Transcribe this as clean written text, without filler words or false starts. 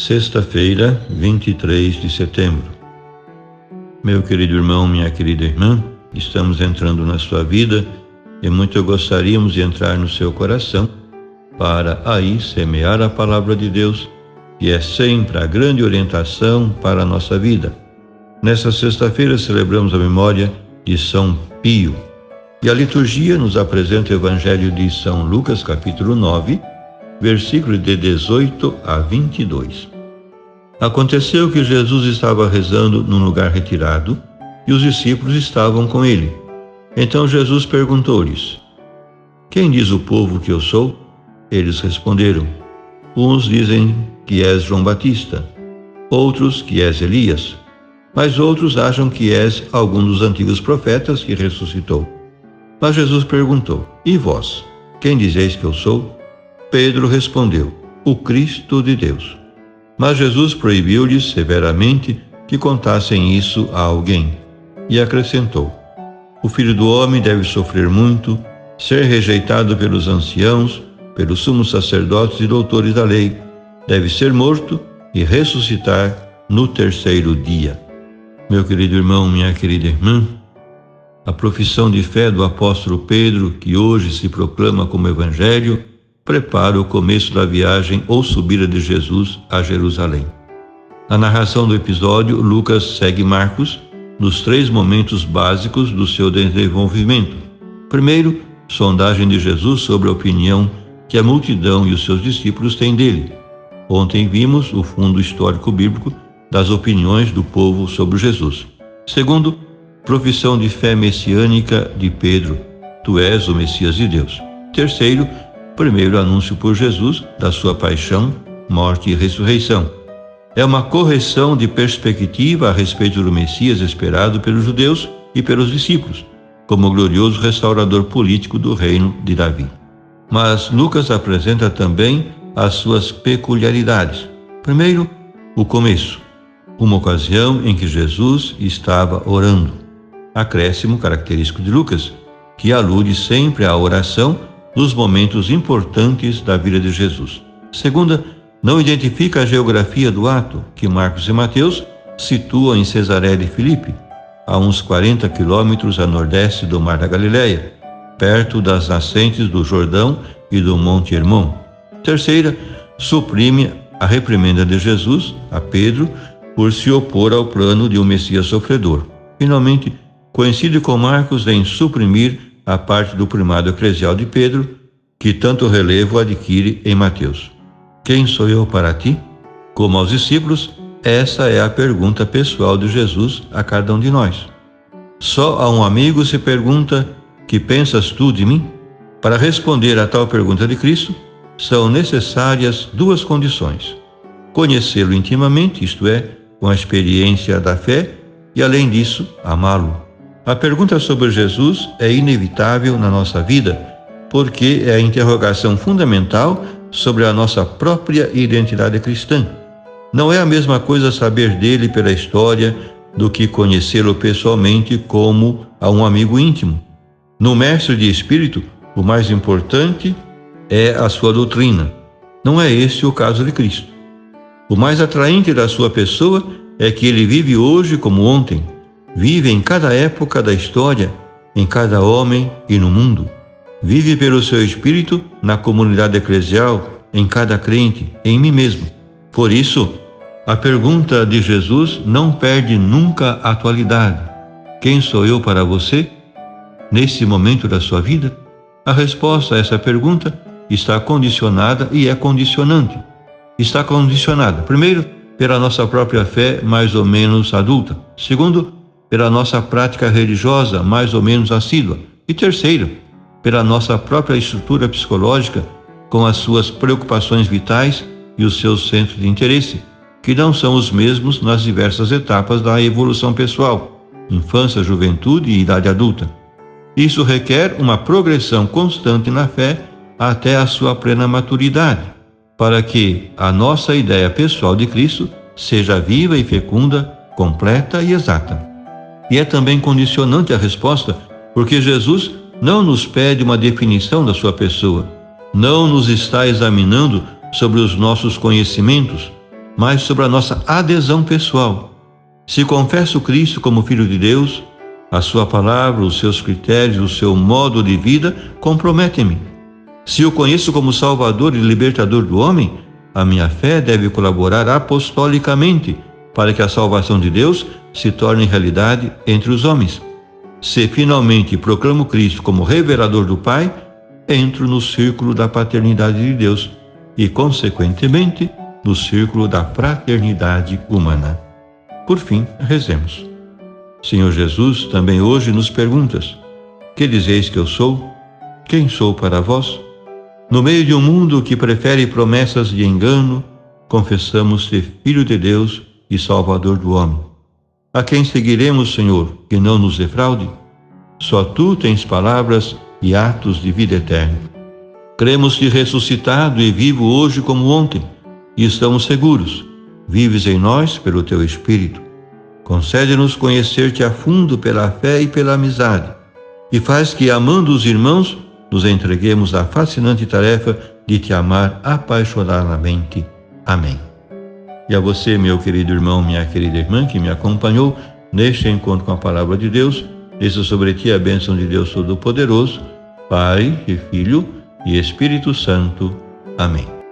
Sexta-feira, 23 de setembro. Meu querido irmão, minha querida irmã, estamos entrando na sua vida e muito gostaríamos de entrar no seu coração para aí semear a palavra de Deus, que é sempre a grande orientação para a nossa vida. Nesta sexta-feira celebramos a memória de São Pio e a liturgia nos apresenta o Evangelho de São Lucas, capítulo 9, versículos de 18 a 22. Aconteceu que Jesus estava rezando num lugar retirado e os discípulos estavam com ele. Então Jesus perguntou-lhes: Quem diz o povo que eu sou? Eles responderam: Uns dizem que és João Batista, outros que és Elias, mas outros acham que és algum dos antigos profetas que ressuscitou. Mas Jesus perguntou: E vós, quem dizeis que eu sou? Pedro respondeu: O Cristo de Deus. Mas Jesus proibiu-lhes severamente que contassem isso a alguém, e acrescentou: O Filho do Homem deve sofrer muito, ser rejeitado pelos anciãos, pelos sumos sacerdotes e doutores da lei, deve ser morto e ressuscitar no terceiro dia. Meu querido irmão, minha querida irmã, a profissão de fé do apóstolo Pedro, que hoje se proclama como Evangelho, prepara o começo da viagem ou subida de Jesus a Jerusalém. Na narração do episódio, Lucas segue Marcos nos 3 momentos básicos do seu desenvolvimento. Primeiro, sondagem de Jesus sobre a opinião que a multidão e os seus discípulos têm dele. Ontem vimos o fundo histórico bíblico das opiniões do povo sobre Jesus. Segundo, profissão de fé messiânica de Pedro: Tu és o Messias de Deus. Terceiro, primeiro anúncio por Jesus da sua paixão, morte e ressurreição. É uma correção de perspectiva a respeito do Messias esperado pelos judeus e pelos discípulos, como o glorioso restaurador político do reino de Davi. Mas Lucas apresenta também as suas peculiaridades. Primeiro, o começo, uma ocasião em que Jesus estava orando. Acréscimo característico de Lucas, que alude sempre à oração nos momentos importantes da vida de Jesus. Segunda, não identifica a geografia do ato, que Marcos e Mateus situam em Cesareia de Filipe, a uns 40 quilômetros a nordeste do Mar da Galileia, perto das nascentes do Jordão e do Monte Hermon. Terceira, suprime a reprimenda de Jesus a Pedro por se opor ao plano de um Messias sofredor. Finalmente, coincide com Marcos em suprimir a parte do primado eclesial de Pedro, que tanto relevo adquire em Mateus. Quem sou eu para ti? Como aos discípulos, essa é a pergunta pessoal de Jesus a cada um de nós. Só a um amigo se pergunta: que pensas tu de mim? Para responder a tal pergunta de Cristo, são necessárias 2 condições: conhecê-lo intimamente, isto é, com a experiência da fé, e além disso, amá-lo. A pergunta sobre Jesus é inevitável na nossa vida, porque é a interrogação fundamental sobre a nossa própria identidade cristã. Não é a mesma coisa saber dele pela história do que conhecê-lo pessoalmente como a um amigo íntimo. No mestre de espírito, o mais importante é a sua doutrina. Não é esse o caso de Cristo. O mais atraente da sua pessoa é que ele vive hoje como ontem. Vive em cada época da história, em cada homem e no mundo. Vive pelo seu espírito na comunidade eclesial, em cada crente, em mim mesmo. Por isso, a pergunta de Jesus não perde nunca a atualidade. Quem sou eu para você? Nesse momento da sua vida, a resposta a essa pergunta está condicionada e é condicionante. Está condicionada, primeiro, pela nossa própria fé mais ou menos adulta. Segundo, pela nossa prática religiosa mais ou menos assídua. E terceiro, pela nossa própria estrutura psicológica, com as suas preocupações vitais e os seus centros de interesse, que não são os mesmos nas diversas etapas da evolução pessoal, infância, juventude e idade adulta. Isso requer uma progressão constante na fé até a sua plena maturidade, para que a nossa ideia pessoal de Cristo seja viva e fecunda, completa e exata. E é também condicionante a resposta, porque Jesus não nos pede uma definição da sua pessoa, não nos está examinando sobre os nossos conhecimentos, mas sobre a nossa adesão pessoal. Se confesso Cristo como Filho de Deus, a sua palavra, os seus critérios, o seu modo de vida comprometem-me. Se o conheço como Salvador e Libertador do homem, a minha fé deve colaborar apostolicamente para que a salvação de Deus se torne realidade entre os homens. Se finalmente proclamo Cristo como revelador do Pai, entro no círculo da paternidade de Deus e, consequentemente, no círculo da fraternidade humana. Por fim, rezemos. Senhor Jesus, também hoje nos perguntas: que dizeis que eu sou? Quem sou para vós? No meio de um mundo que prefere promessas de engano, confessamos ser Filho de Deus e Salvador do homem. A quem seguiremos, Senhor, que não nos defraude? Só Tu tens palavras e atos de vida eterna. Cremos-te ressuscitado e vivo hoje como ontem, e estamos seguros. Vives em nós pelo Teu Espírito. Concede-nos conhecer-te a fundo pela fé e pela amizade, e faz que, amando os irmãos, nos entreguemos à fascinante tarefa de Te amar apaixonadamente. Amém. E a você, meu querido irmão, minha querida irmã, que me acompanhou neste encontro com a Palavra de Deus, desça sobre ti a bênção de Deus Todo-Poderoso, Pai e Filho e Espírito Santo. Amém.